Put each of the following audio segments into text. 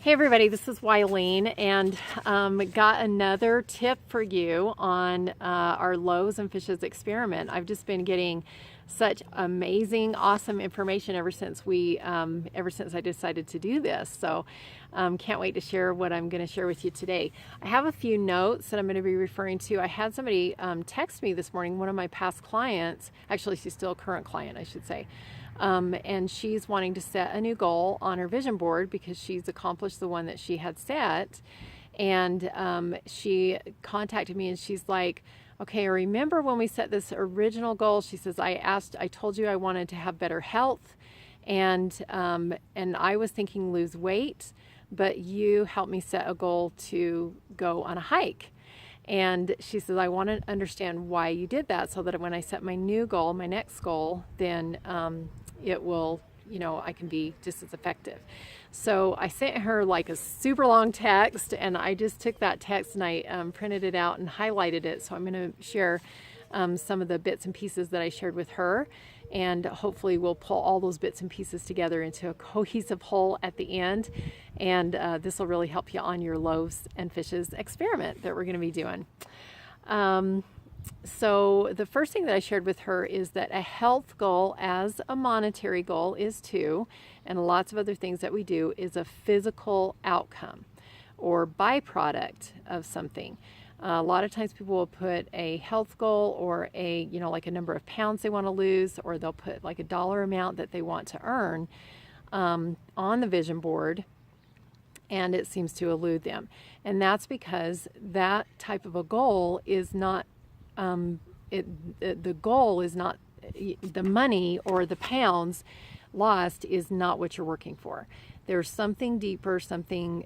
Hey everybody, this is Wileen, and got another tip for you on our Loaves and Fishes experiment. I've just been getting such amazing, awesome information ever since I decided to do this. So can't wait to share what I'm going to share with you today. I have a few notes that I'm going to be referring to. I had somebody text me this morning, one of my past clients. Actually, she's still a current client, I should say. And she's wanting to set a new goal on her vision board because she's accomplished the one that she had set. And she contacted me and she's like, okay, I remember when we set this original goal. She says, I told you I wanted to have better health, and I was thinking lose weight, but you helped me set a goal to go on a hike. And she says, I want to understand why you did that so that when I set my new goal, my next goal, then it will, I can be just as effective. So I sent her like a super long text, and I just took that text and I printed it out and highlighted it. So I'm going to share some of the bits and pieces that I shared with her, and hopefully we'll pull all those bits and pieces together into a cohesive whole at the end. And this will really help you on your Loaves and Fishes experiment that we're going to be doing. So the first thing that I shared with her is that a health goal as a monetary goal is too, and lots of other things that we do, is a physical outcome or byproduct of something. A lot of times people will put a health goal or like a number of pounds they want to lose, or they'll put like a dollar amount that they want to earn on the vision board, and it seems to elude them. And that's because that type of a goal is not the goal is not the money, or the pounds lost is not what you're working for. There's something deeper, something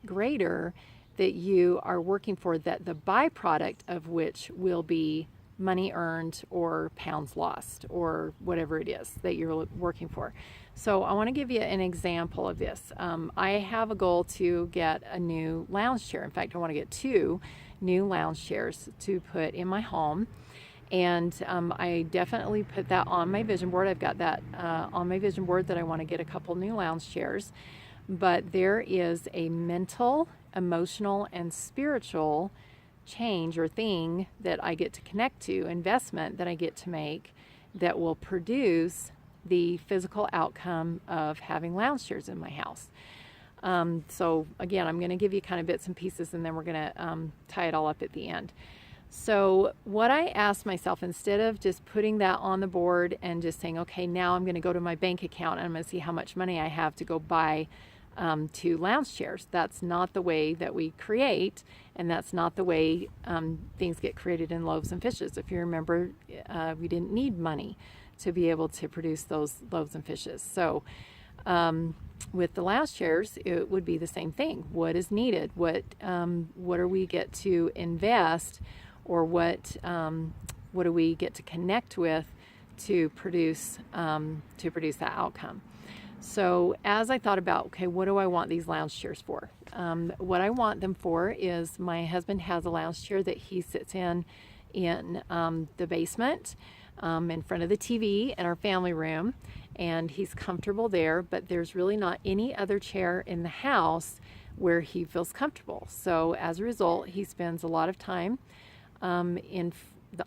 greater that you are working for, that the byproduct of which will be money earned or pounds lost or whatever it is that you're working for. So I want to give you an example of this. I have a goal to get a new lounge chair. In fact, I want to get 2 new lounge chairs to put in my home. And I definitely put that on my vision board. I've got that on my vision board that I want to get a couple new lounge chairs. But there is a mental, emotional, and spiritual change or thing that I get to connect to, investment that I get to make, that will produce the physical outcome of having lounge chairs in my house. So again, I'm going to give you kind of bits and pieces, and then we're going to tie it all up at the end. So what I asked myself, instead of just putting that on the board and just saying, okay, now I'm going to go to my bank account and I'm going to see how much money I have to go buy 2 lounge chairs. That's not the way that we create, and that's not the way things get created in Loaves and Fishes. If you remember, we didn't need money to be able to produce those Loaves and Fishes. So with the lounge chairs, it would be the same thing. What is needed? What do we get to invest, or what do we get to connect with to produce that outcome? So as I thought about, okay, what do I want these lounge chairs for? What I want them for is, my husband has a lounge chair that he sits in the basement, in front of the TV in our family room, and he's comfortable there, but there's really not any other chair in the house where he feels comfortable. So as a result, he spends a lot of time in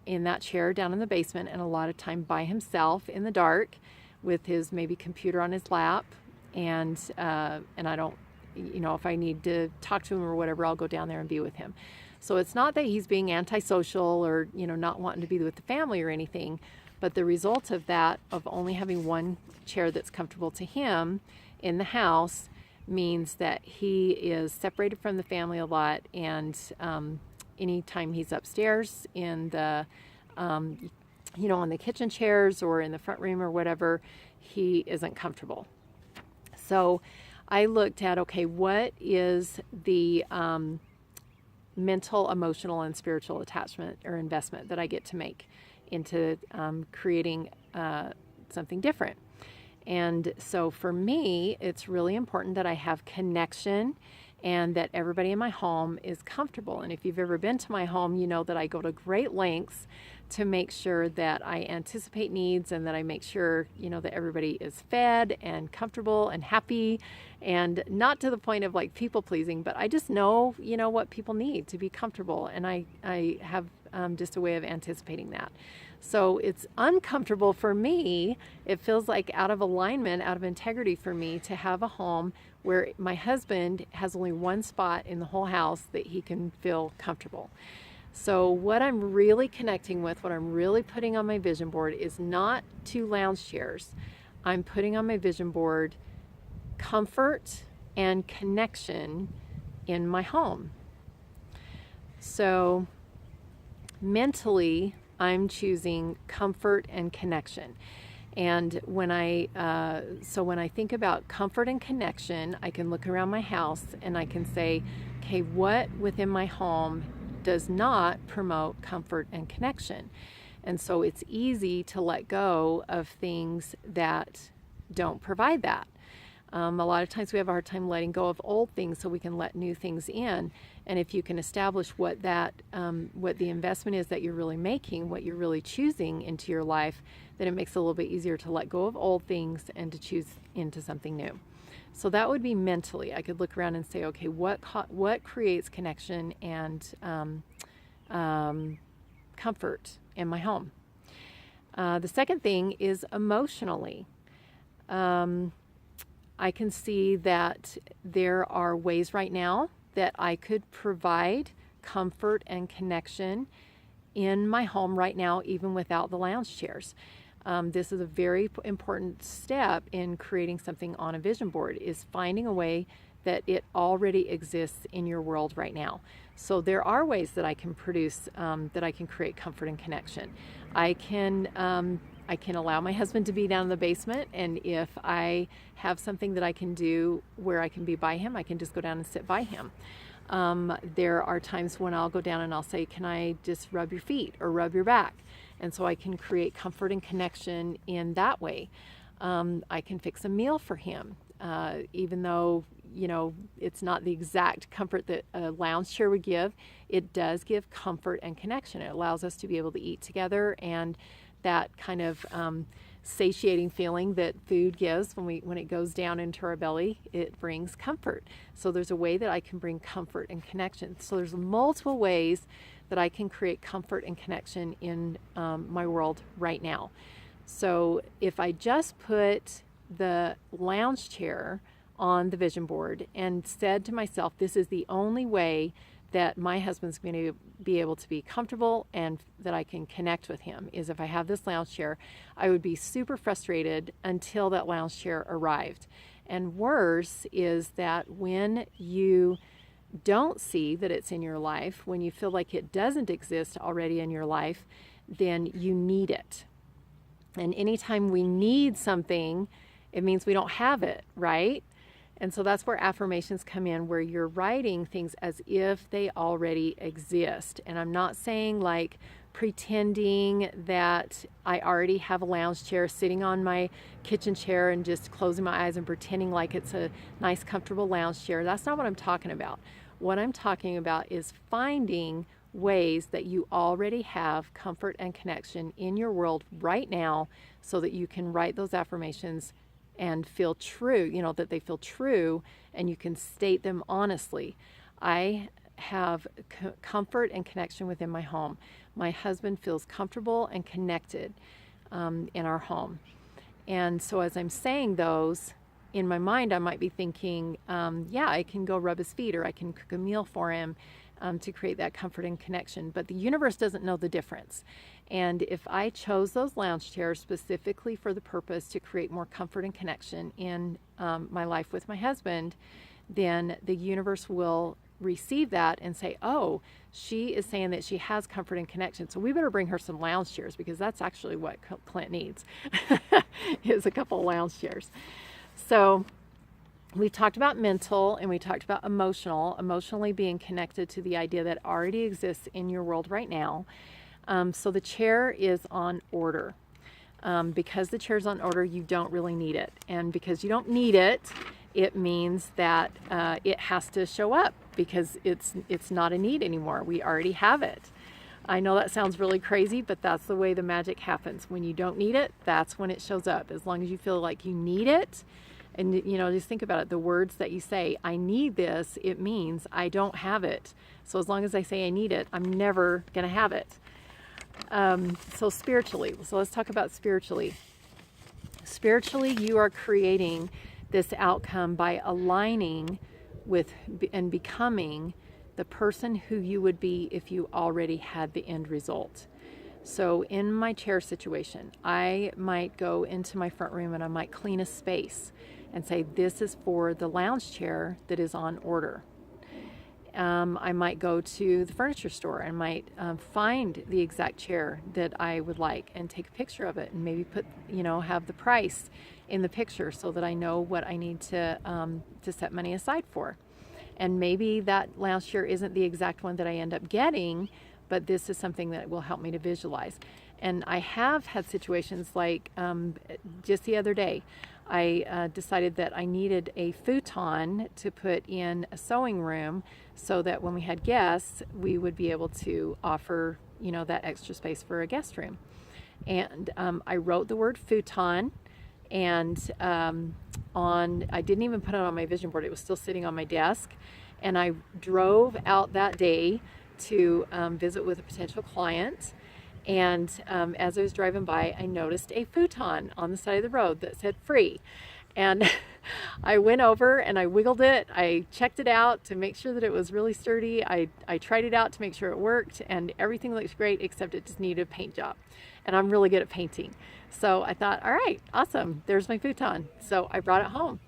that chair down in the basement, and a lot of time by himself in the dark with his maybe computer on his lap, and I don't, if I need to talk to him or whatever, I'll go down there and be with him. So it's not that he's being antisocial or not wanting to be with the family or anything, but the result of that, of only having one chair that's comfortable to him in the house, means that he is separated from the family a lot, and anytime he's upstairs in the on the kitchen chairs or in the front room or whatever, he isn't comfortable. So I looked at, okay, what is the mental, emotional, and spiritual attachment or investment that I get to make into creating something different. And so for me, it's really important that I have connection and that everybody in my home is comfortable. And if you've ever been to my home, you know that I go to great lengths to make sure that I anticipate needs and that I make sure, that everybody is fed and comfortable and happy, and not to the point of like people pleasing, but I just know, what people need to be comfortable. And I have just a way of anticipating that. So it's uncomfortable for me. It feels like out of alignment, out of integrity for me to have a home where my husband has only one spot in the whole house that he can feel comfortable. So what I'm really connecting with, what I'm really putting on my vision board is not 2 lounge chairs. I'm putting on my vision board comfort and connection in my home. So mentally, I'm choosing comfort and connection. And when I think about comfort and connection, I can look around my house and I can say, okay, what within my home does not promote comfort and connection? And so it's easy to let go of things that don't provide that. A lot of times we have a hard time letting go of old things so we can let new things in. And if you can establish what the investment is that you're really making, what you're really choosing into your life, then it makes it a little bit easier to let go of old things and to choose into something new. So that would be mentally. I could look around and say, okay, what creates connection and comfort in my home? The second thing is emotionally. I can see that there are ways right now that I could provide comfort and connection in my home right now, even without the lounge chairs. This is a very important step in creating something on a vision board, is finding a way that it already exists in your world right now. So there are ways that I can produce, that I can create comfort and connection. I can allow my husband to be down in the basement, and if I have something that I can do where I can be by him, I can just go down and sit by him. There are times when I'll go down and I'll say, can I just rub your feet or rub your back? And so I can create comfort and connection in that way. I can fix a meal for him, even though, it's not the exact comfort that a lounge chair would give. It does give comfort and connection. It allows us to be able to eat together, and that kind of satiating feeling that food gives when it goes down into our belly, it brings comfort. So there's a way that I can bring comfort and connection. So there's multiple ways that I can create comfort and connection in my world right now. So if I just put the lounge chair on the vision board and said to myself, this is the only way that my husband's going to be able to be comfortable and that I can connect with him, is if I have this lounge chair, I would be super frustrated until that lounge chair arrived. And worse is that when you don't see that it's in your life, when you feel like it doesn't exist already in your life, then you need it. And anytime we need something, it means we don't have it, right? And so that's where affirmations come in, where you're writing things as if they already exist. And I'm not saying like pretending that I already have a lounge chair sitting on my kitchen chair and just closing my eyes and pretending like it's a nice, comfortable lounge chair. That's not what I'm talking about. What I'm talking about is finding ways that you already have comfort and connection in your world right now so that you can write those affirmations and feel true, that they feel true, and you can state them honestly. I have comfort and connection within my home. My husband feels comfortable and connected in our home. And so as I'm saying those, in my mind, I might be thinking, I can go rub his feet, or I can cook a meal for him to create that comfort and connection. But the universe doesn't know the difference. And if I chose those lounge chairs specifically for the purpose to create more comfort and connection in my life with my husband, then the universe will receive that and say, oh, she is saying that she has comfort and connection, so we better bring her some lounge chairs, because that's actually what Clint needs, is a couple of lounge chairs. So we talked about mental and we talked about emotionally being connected to the idea that already exists in your world right now. So the chair is on order. Because the chair is on order, you don't really need it. And because you don't need it, it means that it has to show up, because it's not a need anymore. We already have it. I know that sounds really crazy, but that's the way the magic happens. When you don't need it, that's when it shows up. As long as you feel like you need it, and just think about it, the words that you say, I need this, it means I don't have it. So as long as I say I need it, I'm never going to have it. So spiritually, so let's talk about spiritually. Spiritually, you are creating this outcome by aligning with and becoming the person who you would be if you already had the end result. So in my chair situation, I might go into my front room and I might clean a space and say, this is for the lounge chair that is on order. I might go to the furniture store and might find the exact chair that I would like and take a picture of it and maybe put, have the price in the picture so that I know what I need to set money aside for. And maybe that lounge chair isn't the exact one that I end up getting, but this is something that will help me to visualize. And I have had situations like just the other day, I decided that I needed a futon to put in a sewing room so that when we had guests, we would be able to offer, that extra space for a guest room. And I wrote the word futon, and I didn't even put it on my vision board. It was still sitting on my desk. And I drove out that day to visit with a potential client. And as I was driving by, I noticed a futon on the side of the road that said free. And I went over and I wiggled it. I checked it out to make sure that it was really sturdy. I tried it out to make sure it worked, and everything looks great except it just needed a paint job. And I'm really good at painting. So I thought, all right, awesome, there's my futon. So I brought it home.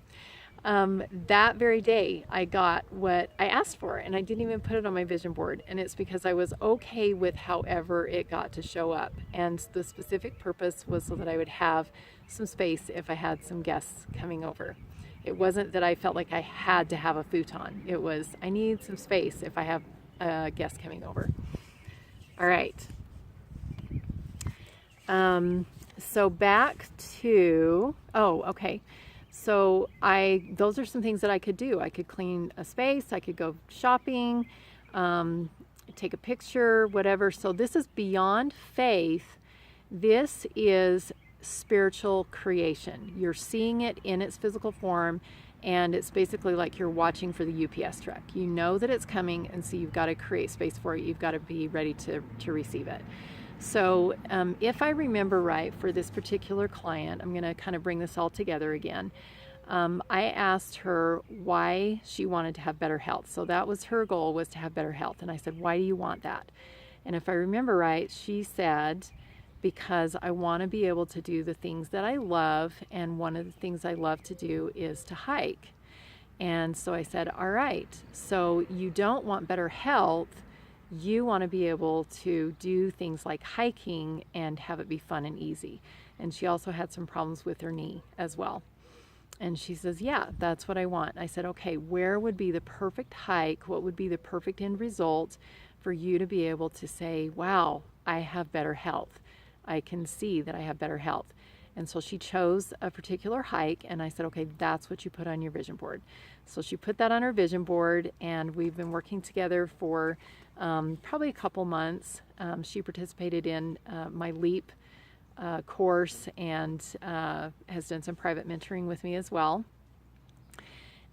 That very day, I got what I asked for, and I didn't even put it on my vision board. And it's because I was okay with however it got to show up. And the specific purpose was so that I would have some space if I had some guests coming over. It wasn't that I felt like I had to have a futon. It was, I need some space if I have a guest coming over. All right. So back to, okay. So those are some things that I could do. I could clean a space, I could go shopping, take a picture, whatever. So this is beyond faith. This is spiritual creation. You're seeing it in its physical form, and it's basically like you're watching for the UPS truck. You know that it's coming, and so you've got to create space for it. You've got to be ready to receive it. So if I remember right, for this particular client, I'm going to kind of bring this all together again. I asked her why she wanted to have better health. So that was her goal, was to have better health. And I said, why do you want that? And if I remember right, she said, because I want to be able to do the things that I love. And one of the things I love to do is to hike. And so I said, all right, so you don't want better health. You want to be able to do things like hiking and have it be fun and easy. And she also had some problems with her knee as well. And she says, yeah, that's what I want. I said, okay, where would be the perfect hike? What would be the perfect end result for you to be able to say, wow, I have better health. I can see that I have better health. And so she chose a particular hike, and I said, okay, that's what you put on your vision board. So she put that on her vision board, and we've been working together for probably a couple months. She participated in my LEAP course and has done some private mentoring with me as well.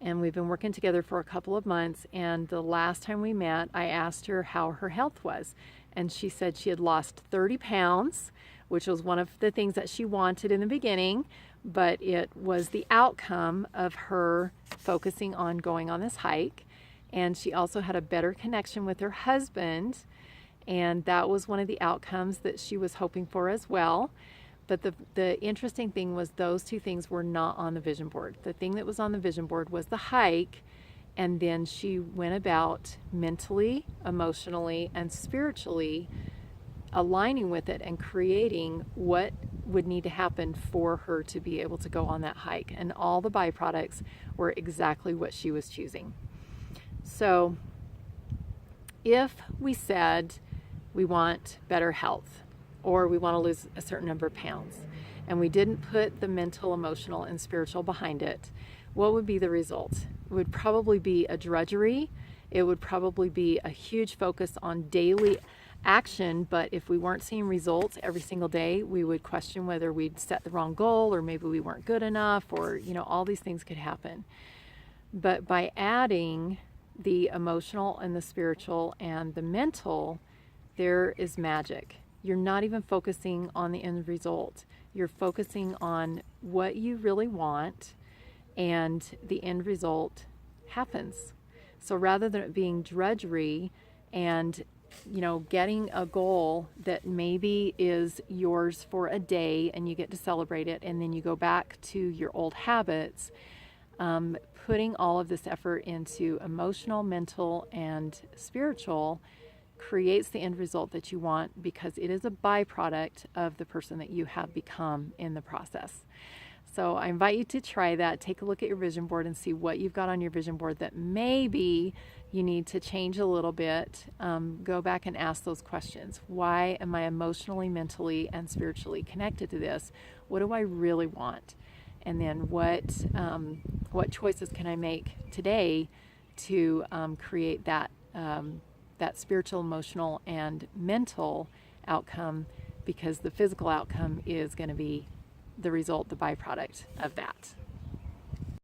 And we've been working together for a couple of months. And the last time we met, I asked her how her health was. And she said she had lost 30 pounds, which was one of the things that she wanted in the beginning, but it was the outcome of her focusing on going on this hike. And she also had a better connection with her husband, and that was one of the outcomes that she was hoping for as well. But the interesting thing was those two things were not on the vision board. The thing that was on the vision board was the hike, and then she went about mentally, emotionally, and spiritually aligning with it and creating what would need to happen for her to be able to go on that hike. And all the byproducts were exactly what she was choosing. So if we said we want better health, or we want to lose a certain number of pounds, and we didn't put the mental, emotional, and spiritual behind it, what would be the result? It would probably be a drudgery. It would probably be a huge focus on daily action, but if we weren't seeing results every single day, we would question whether we'd set the wrong goal, or maybe we weren't good enough, or all these things could happen. But by adding the emotional and the spiritual and the mental, there is magic. You're not even focusing on the end result. You're focusing on what you really want, and the end result happens. So rather than it being drudgery and getting a goal that maybe is yours for a day and you get to celebrate it, and then you go back to your old habits, putting all of this effort into emotional, mental, and spiritual creates the end result that you want, because it is a byproduct of the person that you have become in the process. So I invite you to try that. Take a look at your vision board and see what you've got on your vision board that maybe you need to change a little bit. Go back and ask those questions. Why am I emotionally, mentally, and spiritually connected to this? What do I really want? And then what choices can I make today to create that spiritual, emotional, and mental outcome, because the physical outcome is going to be the result, the byproduct of that.